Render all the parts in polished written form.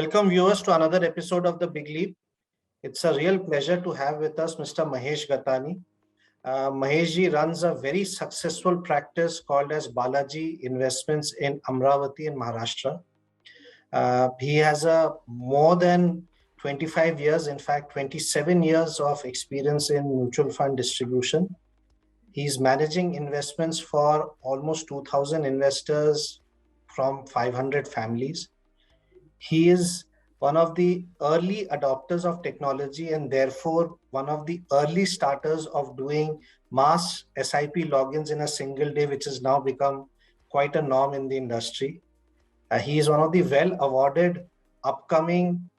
Welcome viewers to another episode of The Big Leap. It's a real pleasure to have with us Mr. Mahesh Gattani. Mahesh ji runs a very successful practice called as Balaji Investments in Amravati in Maharashtra. He has a more than 25 years, in fact 27 years of experience in mutual fund distribution. He's managing investments for almost 2,000 investors from 500 families. He is one of the early adopters of technology and therefore one of the early starters of doing mass SIP logins in a single day, which has now become quite a norm in the industry. He is one of the well-awarded upcoming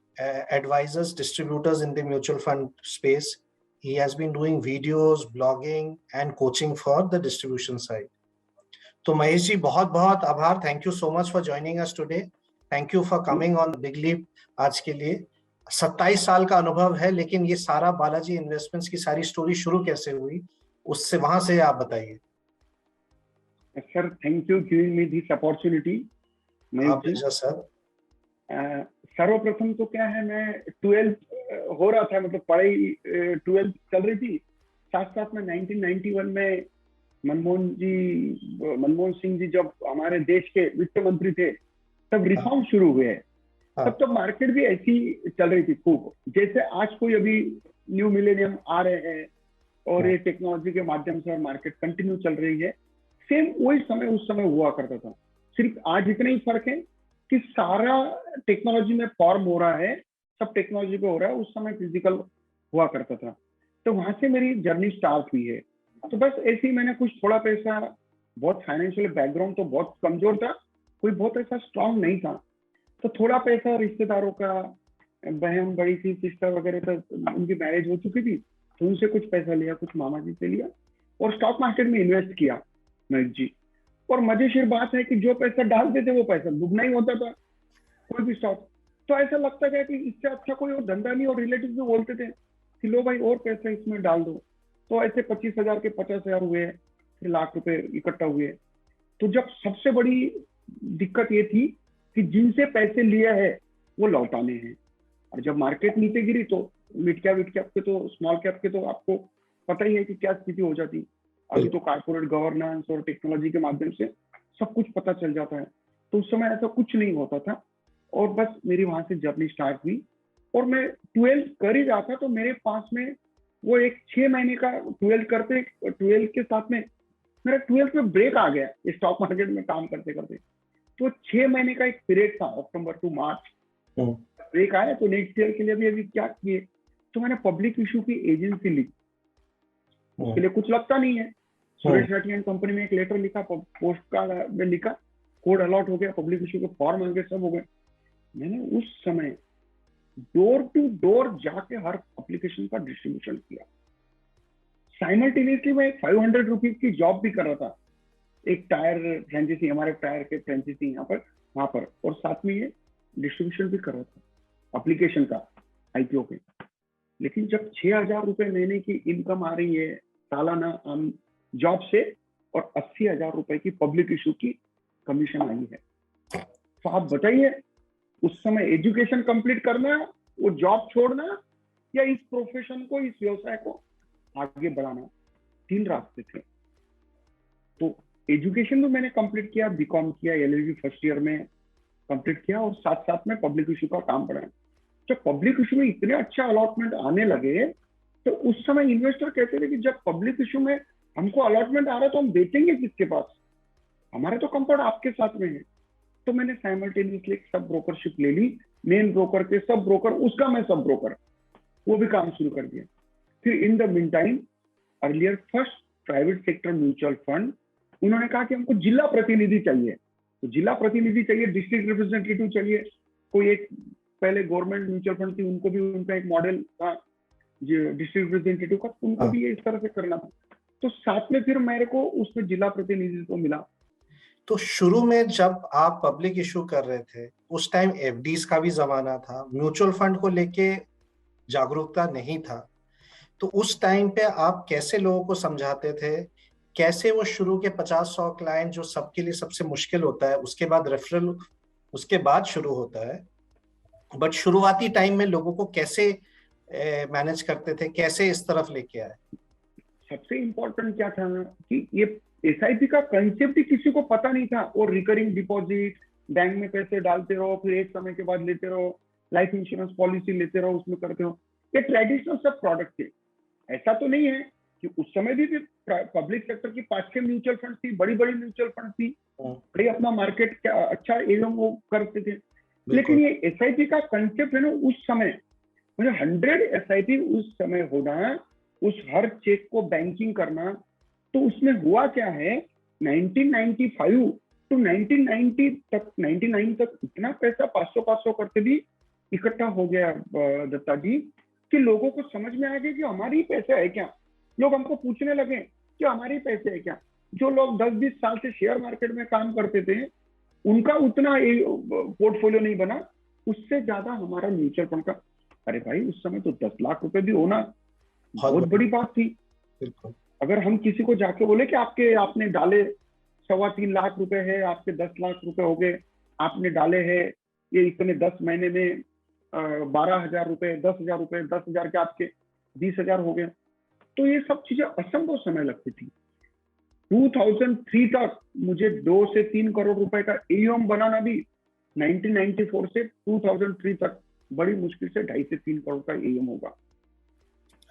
advisors, distributors in the mutual fund space. He has been doing videos, blogging and coaching for the distribution side. So Mahesh ji, बहुत बहुत आभार. Thank you so much for joining us today. Thank you for coming on Big Leap. आज के लिए 27 साल का अनुभव है, लेकिन ये सारा बालाजी इन्वेस्टमेंट्स की सारी स्टोरी शुरू कैसे हुई, उससे वहां से आप बताइए. Sir, thank you giving me this opportunity. Sir, सर्वप्रथम तो क्या है, मैं 12th हो रहा था, मतलब पढ़ाई 12th चल रही थी. साथ साथ में 1991 में मनमोहन सिंह जी जब हमारे देश के वित्त मंत्री थे, तब रिफॉर्म शुरू हुए. तब तो मार्केट भी ऐसी चल रही थी खूब, जैसे आज कोई अभी न्यू मिलेनियम आ रहे हैं और ये टेक्नोलॉजी के माध्यम से मार्केट कंटिन्यू चल रही है. सेम वही समय उस समय हुआ करता था. सिर्फ आज इतना ही फर्क है कि सारा टेक्नोलॉजी में फॉर्म हो रहा है, सब टेक्नोलॉजी पे हो रहा है. उस समय फिजिकल हुआ करता था. तो वहां से मेरी जर्नी स्टार्ट हुई है. तो बस ऐसे ही मैंने कुछ थोड़ा पैसा, बहुत फाइनेंशियल बैकग्राउंड तो बहुत कमजोर था, कोई बहुत ऐसा स्ट्रांग नहीं था, तो थोड़ा पैसा रिश्तेदारों का, बहन बड़ी थी, सिस्टर वगैरह, तो उनकी मैरिज हो चुकी थी, तो उनसे कुछ पैसा लिया, कुछ मामा जी से लिया और स्टॉक मार्केट में इन्वेस्ट किया महेश जी. और मजेशीर बात है कि जो पैसा डालते थे वो पैसा दुगना ही होता था, कोई भी स्टॉक. तो ऐसा लगता था कि इससे अच्छा कोई और धंधा नहीं. और रिलेटिव भी बोलते थे कि लो भाई और पैसा इसमें डाल दो. तो ऐसे 25,000 के 50,000 हुए, फिर लाख रुपए इकट्ठा हुए. तो जब सबसे बड़ी दिक्कत ये थी कि जिनसे पैसे लिए हैं वो लौटाने हैं. और जब मार्केट नीचे गिरी तो मिड कैप के तो, स्मॉल कैप के तो आपको पता ही है कि क्या स्थिति हो जाती. अभी तो कॉर्पोरेट गवर्नेंस और टेक्नोलॉजी के माध्यम से सब कुछ पता चल जाता है. तो उस समय ऐसा कुछ नहीं होता था. और बस मेरी वहां से जर्नी स्टार्ट हुई. और मैं 12th कर ही रहा था, तो मेरे पास में वो एक 6 महीने का 12th के साथ में मेरा 12th में ब्रेक आ गया स्टॉक मार्केट में काम करते करते. तो 6 महीने का एक पीरियड था, अक्टूबर टू मार्च ब्रेक आया. तो नेक्स्ट ईयर के लिए भी अभी क्या किए, तो मैंने पब्लिक इशू की एजेंसी ली. उसके लिए कुछ लगता नहीं है. सुरेश राठी एंड कंपनी में एक लेटर लिखा, पोस्ट कार्ड में लिखा, कोड अलॉट हो गया, पब्लिक इशू के फॉर्म आ गए, सब हो गए. मैंने उस समय डोर टू डोर जाके हर एप्लीकेशन का डिस्ट्रीब्यूशन किया. साइमल्टेनियसली मैं एक 500 रुपीज की जॉब भी कर रहा था, एक टायर फ्रेंचाइजी, हमारे टायर के फ्रेंचाइजी यहाँ पर, वहां पर, और साथ में ये डिस्ट्रीब्यूशन भी कर रहा था एप्लीकेशन का, आईपीओ के. लेकिन जब 6,000 रुपए महीने की इनकम आ रही है सालाना जॉब से, और 80,000 रुपए की पब्लिक इशू की कमीशन आई है, तो आप बताइए उस समय एजुकेशन कंप्लीट करना, वो जॉब छोड़ना, या इस प्रोफेशन को, इस व्यवसाय को आगे बढ़ाना. 3 रास्ते थे. तो एजुकेशन भी मैंने कंप्लीट किया, बीकॉम किया, एलएलबी फर्स्ट ईयर में कंप्लीट किया, और साथ साथ में पब्लिक इशू का काम बढ़ाया. जब पब्लिक इशू में इतने अच्छा अलॉटमेंट आने लगे, तो उस समय इन्वेस्टर कहते थे कि जब पब्लिक इशू में हमको अलॉटमेंट आ रहा है तो हम बेचेंगे किसके पास, हमारे तो कंफर्ट आपके साथ में है. तो मैंने साइमल्टेनियसली सब ब्रोकरशिप ले ली, मेन ब्रोकर के सब ब्रोकर, उसका मैं सब ब्रोकर, वो भी काम शुरू कर दिया. फिर in the mean time earlier first private sector mutual fund, उन्होंने कहा कि हमको जिला प्रतिनिधि चाहिए. तो जिला प्रतिनिधि चाहिए, डिस्ट्रिक्ट रिप्रेजेंटेटिव चाहिए. कोई एक पहले गवर्नमेंट म्यूचुअल फंड थी, उनको भी उनका एक मॉडल था डिस्ट्रिक्ट रिप्रेजेंटेटिव का, उनको भी इस तरह से करना था. तो साथ में फिर मेरे को उसमें जिला प्रतिनिधित्व मिला. तो शुरू में जब आप पब्लिक इशू कर रहे थे, उस टाइम एफडीज का भी जमाना था, म्यूचुअल फंड को लेके जागरूकता नहीं था. तो उस टाइम पे आप कैसे लोगों को समझाते थे, कैसे वो शुरू के 50-100 क्लाइंट जो सबके लिए सबसे मुश्किल होता है, उसके बाद रेफरल, उसके बाद शुरू होता है, बट शुरुआती टाइम में लोगों को कैसे मैनेज करते थे, कैसे इस तरफ लेके आए? सबसे इम्पोर्टेंट क्या था कि ये एसआईपी का कंसेप्ट ही किसी को पता नहीं था। और रिकरिंग डिपॉजिट, बैंक में पैसे डालते रहो, फिर एक समय के बाद लेते रहो, लाइफ इंश्योरेंस पॉलिसी लेते रहो, उसमें करते रहो, ये ट्रेडिशनल सब प्रोडक्ट थे। ऐसा तो नहीं है कि उस समय भी पब्लिक सेक्टर की 5-6 म्यूचुअल फंड थी, बड़ी बड़ी म्यूचुअल फंड थी, बड़ी अपना मार्केट अच्छा एवं वो करते थे। लेकिन ये एसआईपी का कंसेप्ट है ना, उस समय मुझे 100 एसआईपी उस समय होना, उस हर चेक को बैंकिंग करना, तो उसमें हुआ क्या है, 1995 टू 1990 तक, 99 तक इतना पैसा 500 करके भी इकट्ठा हो गया दत्ता जी, कि लोगों को समझ में आ गया कि हमारी पैसे है क्या। लोग हमको पूछने लगे कि हमारी पैसे है क्या। जो लोग 10-20 साल से शेयर मार्केट में काम करते थे, उनका उतना पोर्टफोलियो नहीं बना, उससे ज्यादा हमारा म्यूचुअल फंड का। अरे भाई, उस समय तो 10 लाख रुपए भी होना बहुत बड़ी बात थी। बिल्कुल। अगर हम किसी को जाके बोले कि आपने डाले 3.25 लाख रुपए है, आपके 10 लाख रुपए हो गए, आपने डाले हैं ये इतने 10 महीने में 12,000 रुपए, 10,000 रुपए, 10,000 के आपके 20,000 हो गए, तो ये सब चीजें असंभव समय लगती थी। 2003 तक मुझे 2 से 3 करोड़ रुपए का एयूएम बनाना भी 1994 से 2003 तक बड़ी मुश्किल से 2.5 से 3 करोड़ का एयूएम होगा।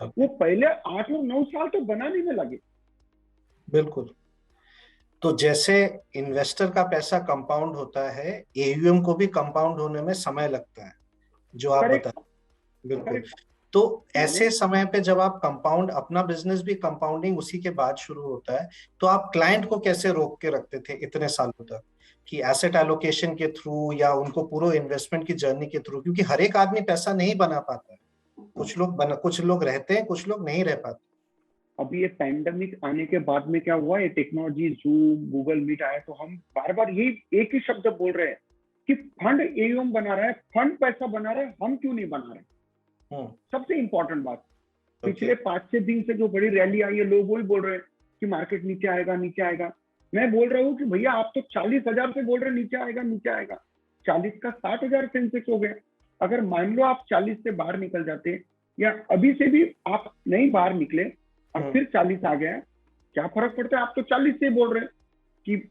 वो पहले 8 और 9 साल तो बनाने में लगे। बिल्कुल। तो जैसे इन्वेस्टर का पैसा कंपाउंड होता है, एयूएम को भी कंपाउंड होने में समय लगता है, जो आप बता। बिल्कुल। तो ऐसे समय पे जब आप कंपाउंड, अपना बिजनेस भी कंपाउंडिंग उसी के बाद शुरू होता है, तो आप क्लाइंट को कैसे रोक के रखते थे इतने सालों तक, कि एसेट एलोकेशन के थ्रू या उनको पूरे इन्वेस्टमेंट की जर्नी के थ्रू? क्योंकि हर एक आदमी पैसा नहीं बना पाता है, कुछ लोग रहते हैं, कुछ लोग नहीं रह पाते। अभी ये पैंडेमिक आने के बाद में क्या हुआ, ये टेक्नोलॉजी जूम, गूगल मीट आया, तो हम बार बार यही एक ही शब्द बोल रहे हैं कि फंड एयूएम बना रहा है, फंड पैसा बना रहा है, हम क्यों नहीं बना रहे। सबसे इंपॉर्टेंट बात, पिछले 5-6 दिन से जो बड़ी रैली आई है, लोग वही बोल रहे हैं कि मार्केट नीचे आएगा, नीचे आएगा। मैं बोल रहा हूँ कि भैया, आप तो 40,000 से बोल रहे नीचे आएगा, नीचे आएगा। 40 का 60,000 सेंसेक्स हो गया। अगर मान लो आप 40 से बाहर निकल जाते, या अभी से भी आप नहीं बाहर निकले और फिर 40 आ गया, क्या फर्क पड़ता है। आप तो 40 से बोल रहे कि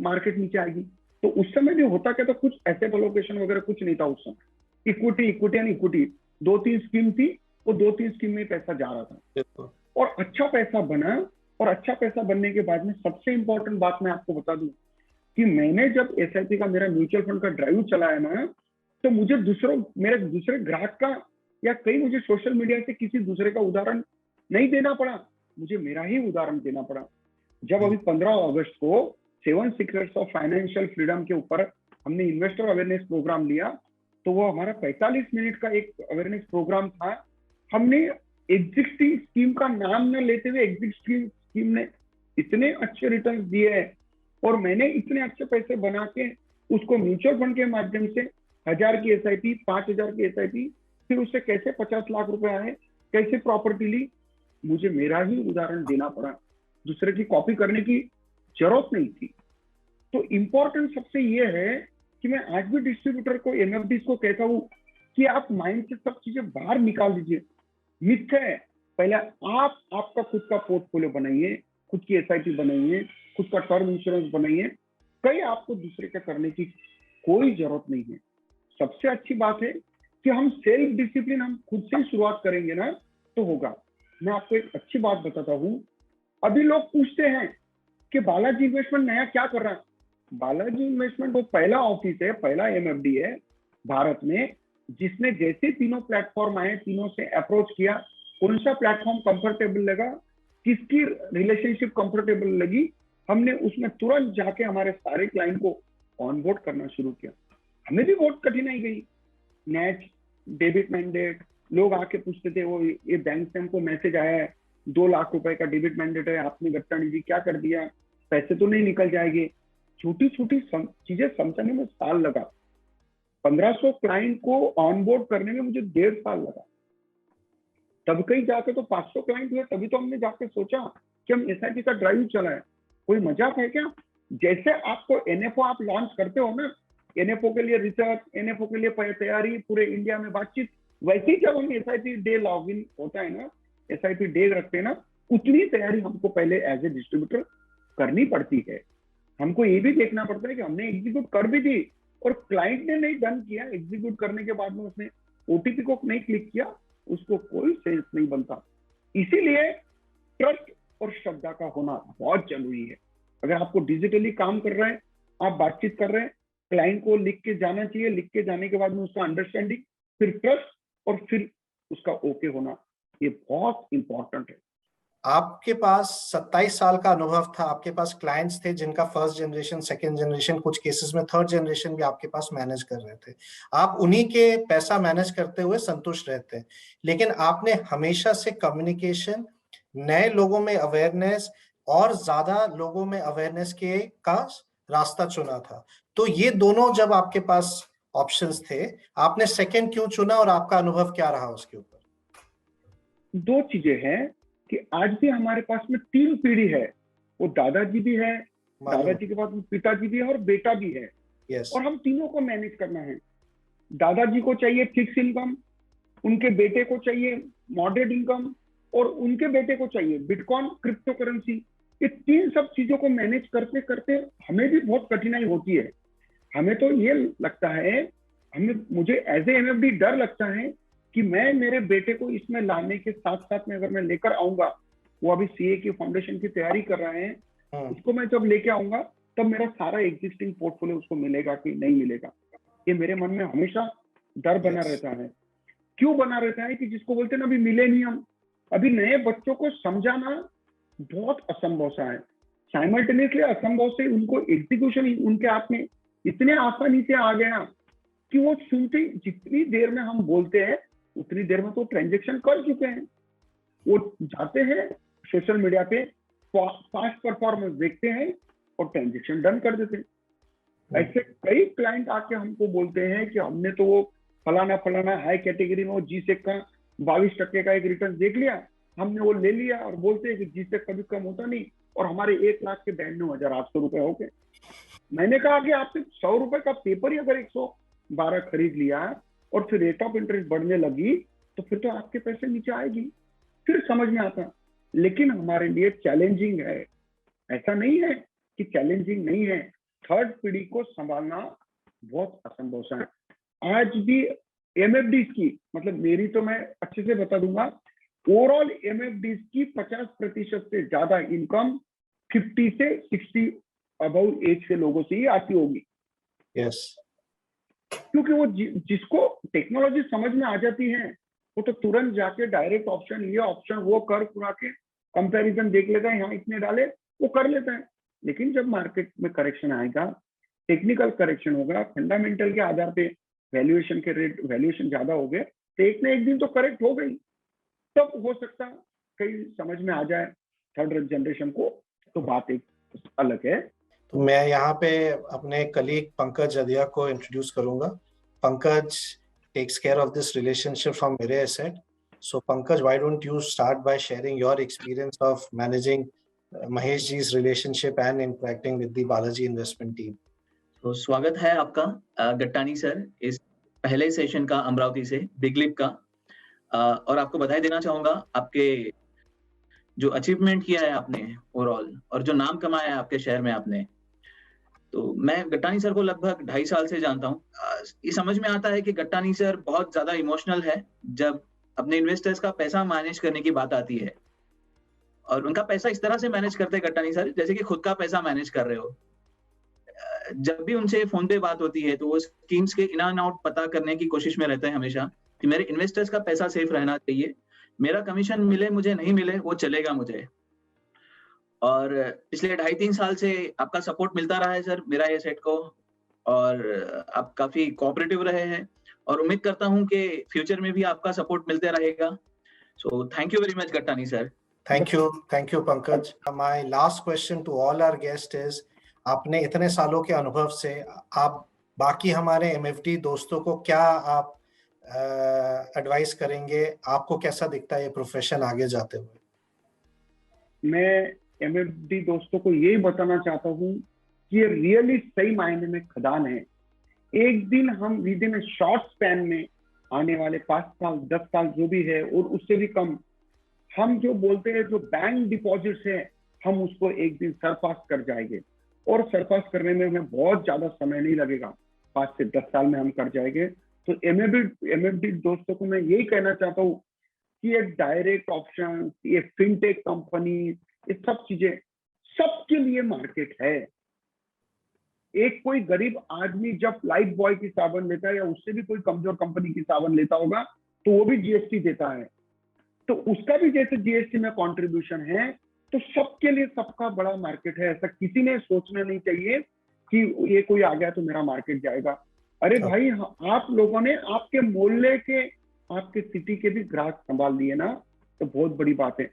मार्केट नीचे आएगी। तो उस समय भी होता क्या था, कुछ एसेट एलोकेशन वगैरह कुछ नहीं था उस समय। इक्विटी 2-3 स्कीम थी, वो 2-3 स्कीम में पैसा जा रहा था और अच्छा पैसा बना। और अच्छा पैसा बनने के बाद में सबसे इंपॉर्टेंट बात मैं आपको बता दूं कि मैंने जब एसआईपी का, मेरा म्यूचुअल फंड का ड्राइव चलाया ना, तो मुझे मेरे दूसरे ग्राहक का या कहीं मुझे सोशल मीडिया से किसी दूसरे का उदाहरण नहीं देना पड़ा, मुझे मेरा ही उदाहरण देना पड़ा। जब अभी 15 अगस्त को 7 सीक्रेट्स ऑफ फाइनेंशियल फ्रीडम के ऊपर हमने इन्वेस्टर अवेयरनेस प्रोग्राम लिया, तो वो हमारा 45 मिनट का एक अवेयरनेस प्रोग्राम था। हमने एग्जिस्टिंग स्कीम का नाम न लेते हुए एग्जिस्टिंग स्कीम ने इतने अच्छे रिटर्न दिए हैं, और मैंने इतने अच्छे पैसे बना के उसको म्यूचुअल फंड के माध्यम से 1000 की एसआईपी, 5000 की एसआईपी, फिर उससे कैसे 50 लाख रुपए आए, कैसे प्रॉपर्टी ली, मुझे मेरा ही उदाहरण देना पड़ा। दूसरे की कॉपी करने की जरूरत नहीं थी। तो इंपॉर्टेंट सबसे ये है कि मैं आज भी डिस्ट्रीब्यूटर को, एमएफडी को कहता हूँ कि आप माइंड से सब चीजें बाहर निकाल दीजिए। मिथ है, पहले आप आपका खुद का पोर्टफोलियो बनाइए, खुद की एसआईपी बनाइए, खुद का टर्म इंश्योरेंस बनाइए। कहीं आपको दूसरे का करने की कोई जरूरत नहीं है। सबसे अच्छी बात है कि हम सेल्फ डिसिप्लिन हम खुद से शुरुआत करेंगे ना, तो होगा। मैं आपको एक अच्छी बात बताता हूँ। अभी लोग पूछते हैं कि बालाजी इन्वेस्टमेंट नया क्या कर रहा है। बालाजी इन्वेस्टमेंट वो पहला ऑफिस है, पहला एमएफडी है भारत में, जिसने जैसे तीनों प्लेटफॉर्म आए, तीनों से अप्रोच किया, कौन सा प्लेटफॉर्म कंफर्टेबल लगा, किसकी रिलेशनशिप कंफर्टेबल लगी, हमने उसमें तुरंत जाके हमारे सारे क्लाइंट को ऑनबोर्ड करना शुरू किया। हमें भी बहुत कठिनाई गई। नेट, डेबिट मैंडेट, लोग आके पूछते थे, वो ये बैंक से हमको मैसेज आया है 2 लाख रुपए का डेबिट मैंडेट है, आपने गट्टानी जी क्या कर दिया, पैसे तो नहीं निकल जाएंगे। छोटी छोटी चीजें समझने में साल लगा। 1500 क्लाइंट को ऑनबोर्ड करने में मुझे 1.5 साल लगा। तब कहीं जाके तो 500 क्लाइंट हुए, तभी तो हमने जाके सोचा कि हम एसआईपी का ड्राइव चलाएं। कोई मजाक है क्या। जैसे आपको एनएफओ आप लॉन्च करते हो ना, एनएफओ के लिए रिसर्च, एनएफओ के लिए तैयारी, पूरे इंडिया में बातचीत, वैसे ही जब हम एसआईपी डे लॉग इन होता है ना, एसआईपी डे रखते हैं ना, उतनी तैयारी हमको पहले एज ए डिस्ट्रीब्यूटर करनी पड़ती है। हमको ये भी देखना पड़ता है कि हमने एग्जीक्यूट कर भी दी और क्लाइंट ने नहीं डन किया, एग्जीक्यूट करने के बाद में उसने ओटीपी को नहीं क्लिक किया, उसको कोई सेंस नहीं बनता। इसीलिए ट्रस्ट और श्रद्धा का होना बहुत जरूरी है। अगर आपको डिजिटली काम कर रहे हैं, आप बातचीत कर रहे हैं, क्लाइंट को लिख के जाना चाहिए, लिख के जाने के बाद में उसका अंडरस्टैंडिंग, फिर ट्रस्ट और फिर उसका ओके होना, ये बहुत इंपॉर्टेंट है। आपके पास 27 साल का अनुभव था, आपके पास क्लाइंट्स थे जिनका फर्स्ट जनरेशन, सेकंड जनरेशन, कुछ केसेस में थर्ड जनरेशन भी आपके पास मैनेज कर रहे थे। आप उन्हीं के पैसा मैनेज करते हुए संतुष्ट रहते हैं, लेकिन आपने हमेशा से कम्युनिकेशन, नए लोगों में अवेयरनेस और ज्यादा लोगों में अवेयरनेस के का रास्ता चुना था। तो ये दोनों जब आपके पास ऑप्शंस थे, आपने सेकंड क्यों चुना और आपका अनुभव क्या रहा उसके ऊपर? दो चीजें हैं कि आज भी हमारे पास में 3 पीढ़ी है, वो दादाजी भी है, दादाजी के बाद पिताजी भी है और बेटा भी है। yes. और हम तीनों को मैनेज करना है। दादाजी को चाहिए फिक्स इनकम, उनके बेटे को चाहिए मॉडरेट इनकम और उनके बेटे को चाहिए बिटकॉइन, क्रिप्टो करेंसी। ये 3 सब चीजों को मैनेज करते करते हमें भी बहुत कठिनाई होती है। हमें तो ये लगता है, मुझे एज ए एमएफडी डर लगता है कि मैं मेरे बेटे को इसमें लाने के साथ साथ में अगर मैं लेकर आऊंगा, वो अभी सीए की फाउंडेशन की तैयारी कर रहे हैं, उसको मैं जब लेके आऊंगा तब मेरा सारा एग्जिस्टिंग पोर्टफोलियो उसको मिलेगा कि नहीं मिलेगा, ये मेरे मन में हमेशा डर बना रहता है। क्यों बना रहता है कि जिसको बोलते हैं ना अभी मिलेनियम, अभी नए बच्चों को समझाना बहुत असंभव सा है। साइमल्टेनियसली असंभव से उनको एग्जीक्यूशन उनके हाथ में इतने आसानी से आ गया कि वो सुनते, जितनी देर में हम बोलते हैं उतनी देर में तो ट्रांजेक्शन कर चुके हैं। वो जाते हैं सोशल मीडिया पे, फास्ट परफॉर्मेंस देखते हैं और ट्रांजेक्शन डन कर देते हैं। ऐसे कई क्लाइंट आके हमको बोलते हैं कि हमने तो वो फलाना फलाना हाई कैटेगरी में वो जीसेक का 22% का एक रिटर्न देख लिया, हमने वो ले लिया और बोलते हैं कि जीसेक कभी कम होता नहीं और हमारे 1,92,800 रुपए हो गए। मैंने कहा कि आपने 100 रुपए का पेपर ही अगर 112 खरीद लिया और फिर रेट ऑफ इंटरेस्ट बढ़ने लगी तो फिर तो आपके पैसे नीचे आएगी, फिर समझ में आता। लेकिन हमारे लिए चैलेंजिंग है, ऐसा नहीं है कि चैलेंजिंग नहीं है। थर्ड पीढ़ी को संभालना बहुत असंभव सा है। आज भी एमएफडी की, मतलब मेरी तो मैं अच्छे से बता दूंगा, ओवरऑल एमएफडी की 50% से ज्यादा इनकम 50 से 60 अबाउट एज के लोगों से ही आती होगी। yes. क्योंकि वो जिसको टेक्नोलॉजी समझ में आ जाती है वो तो तुरंत जाके डायरेक्ट ऑप्शन ये ऑप्शन वो कर पुरा के कंपैरिजन देख लेता है, यहाँ इतने डाले वो कर लेता है। लेकिन जब मार्केट में करेक्शन आएगा, टेक्निकल करेक्शन होगा, फंडामेंटल के आधार पे वैल्यूएशन के रेट वैल्यूएशन ज्यादा हो गए तो एक ना एक दिन तो करेक्ट हो गई, तब हो सकता कहीं समझ में आ जाए थर्ड जनरेशन को, तो बात एक अलग है। तो मैं यहाँ पे अपने कलीग पंकज अदिया को इंट्रोड्यूस करूंगा। Pankaj takes care of this relationship from Mirae Asset. So Pankaj, why don't you start by sharing your experience of managing Mahesh ji's relationship and interacting with the Balaji investment team? तो स्वागत है आपका Gattani sir इस पहले session का अमरावती से big lip का, और आपको बधाई देना चाहूंगा आपके जो अचीवमेंट किया है आपने ओवरऑल और जो नाम कमाया है आपके शहर में आपने। तो मैं गट्टानी सर को लगभग 2.5 साल से जानता हूँ। ये समझ में आता है कि गट्टानी सर बहुत ज्यादा इमोशनल है जब अपने इन्वेस्टर्स का पैसा मैनेज करने की बात आती है, और उनका पैसा इस तरह से मैनेज करते हैं गट्टानी सर जैसे कि खुद का पैसा मैनेज कर रहे हो। जब भी उनसे फोन पे बात होती है तो वो स्कीम्स के इन एंड आउट पता करने की कोशिश में रहता है हमेशा कि मेरे इन्वेस्टर्स का पैसा सेफ रहना चाहिए, मेरा कमीशन मिले मुझे नहीं मिले वो चलेगा मुझे। और पिछले 2.5-3 साल से आपका सपोर्ट मिलता रहा है सर मेरा एसेट को, और आप काफी कोऑपरेटिव रहे हैं और उम्मीद करता हूं कि फ्यूचर में भी आपका सपोर्ट मिलते रहेगा। So thank you very much Gattani sir. Thank you Pankaj. My last question to all our guest is, आपने इतने सालों के अनुभव से आप बाकी हमारे एमएफडी दोस्तों को क्या आप एडवाइस करेंगे? आपको कैसा दिखता है ये प्रोफेशन आगे जाते हुए? मैं एमएफडी दोस्तों को यही बताना चाहता हूँ कि ये रियली सही मायने में खदान है। एक दिन हम विद इन शॉर्ट स्पैन में आने वाले 5 साल 10 साल जो भी है और उससे भी कम, हम जो बोलते हैं जो बैंक डिपॉजिट्स है हम उसको एक दिन सरपास कर जाएंगे, और सरपास करने में हमें बहुत ज्यादा समय नहीं लगेगा, 5 से 10 साल में हम कर जाएंगे। तो एमएफडी दोस्तों को मैं यही कहना चाहता हूँ कि ये डायरेक्ट ऑप्शन, ये फिनटेक कंपनी, ये सब चीजें सबके लिए मार्केट है। एक कोई गरीब आदमी जब लाइफ बॉय की साबुन लेता है या उससे भी कोई कमजोर कंपनी की साबुन लेता होगा तो वो भी जीएसटी देता है, तो उसका भी जैसे जीएसटी में कंट्रीब्यूशन है, तो सबके लिए सबका बड़ा मार्केट है। ऐसा किसी ने सोचना नहीं चाहिए कि ये कोई आ गया तो मेरा मार्केट जाएगा। अरे भाई, आप लोगों ने आपके मोहल्ले के, आपके सिटी के भी ग्राहक संभाल लिए ना, तो बहुत बड़ी बात है।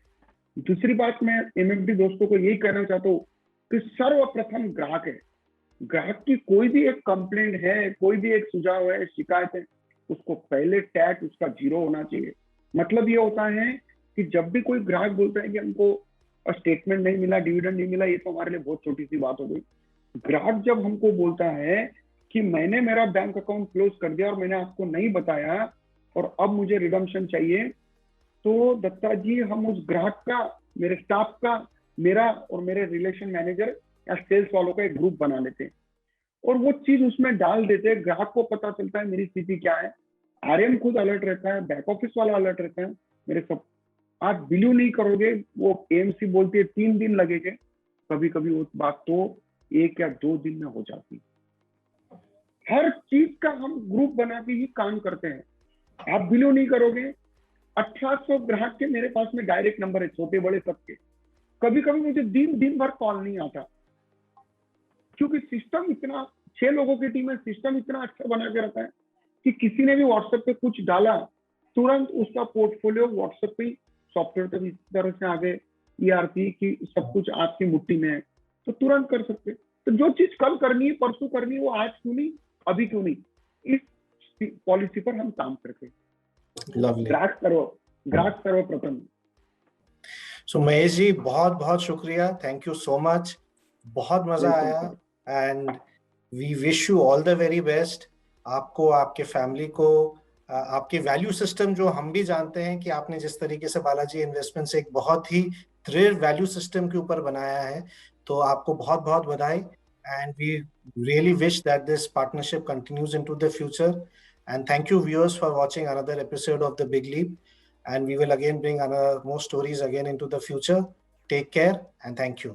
दूसरी बात, मैं एमएफडी दोस्तों को यही कहना चाहता हूँ कि सर्वप्रथम ग्राहक है। ग्राहक की कोई भी एक कंप्लेंट है, कोई भी एक सुझाव है, शिकायत है, उसको पहले टैग उसका 0 होना चाहिए। मतलब ये होता है कि जब भी कोई ग्राहक बोलता है कि हमको स्टेटमेंट नहीं मिला, डिविडेंड नहीं मिला, ये तो हमारे लिए बहुत छोटी सी बात हो गई। ग्राहक जब हमको बोलता है कि मैंने मेरा बैंक अकाउंट क्लोज कर दिया और मैंने आपको नहीं बताया और अब मुझे रिडम्पशन चाहिए, तो दत्ता जी हम उस ग्राहक का, मेरे स्टाफ का, मेरा और मेरे रिलेशन मैनेजर या सेल्स वालों का एक ग्रुप बना लेते हैं और वो चीज उसमें डाल देते हैं। ग्राहक को पता चलता है मेरी स्थिति क्या है, आरएम खुद अलर्ट रहता है, बैक ऑफिस वाला अलर्ट रहता है, मेरे सब। आप बिलीव नहीं करोगे, वो एएमसी बोलती है 3 दिन लगेंगे, कभी कभी वो बात तो 1 या 2 दिन में हो जाती। हर चीज का हम ग्रुप बना के ही काम करते हैं। आप बिलीव नहीं करोगे, 1800 ग्राहक के मेरे पास में डायरेक्ट नंबर है, छोटे बड़े सबके। कभी कभी मुझे दिन भर कॉल नहीं आता, क्योंकि सिस्टम इतना, 6 लोगों की टीम है, सिस्टम इतना अच्छा बना के रखा है कि किसी ने भी व्हाट्सएप पे कुछ डाला, तुरंत उसका पोर्टफोलियो व्हाट्सएप पे, सॉफ्टवेयर तो इस तरह से आगे ईआरपी की सब कुछ आपकी मुट्ठी में है, तो तुरंत कर सकते। तो जो चीज कल करनी है, परसों करनी है, वो आज क्यों नहीं, अभी क्यों नहीं, इस पॉलिसी पर हम काम करते हैं। ग्राहक सर्वप्रथम। सो महेश जी, बहुत बहुत शुक्रिया, थैंक यू सो मच, बहुत मजा आया and we wish you all the very best. आपको, आपके फैमिली को, आपके वैल्यू सिस्टम जो हम भी जानते हैं कि आपने जिस तरीके से बालाजी इन्वेस्टमेंट से एक बहुत ही दृढ़ वैल्यू सिस्टम के ऊपर बनाया है, तो आपको बहुत बहुत बधाई and we really wish that this partnership continues into the future. And thank you viewers for watching another episode of the Big Leap, and we will again bring more stories again into the future. Take care and thank you.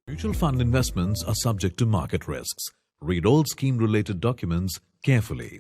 Mutual fund investments are subject to market risks. Read all scheme-related documents carefully.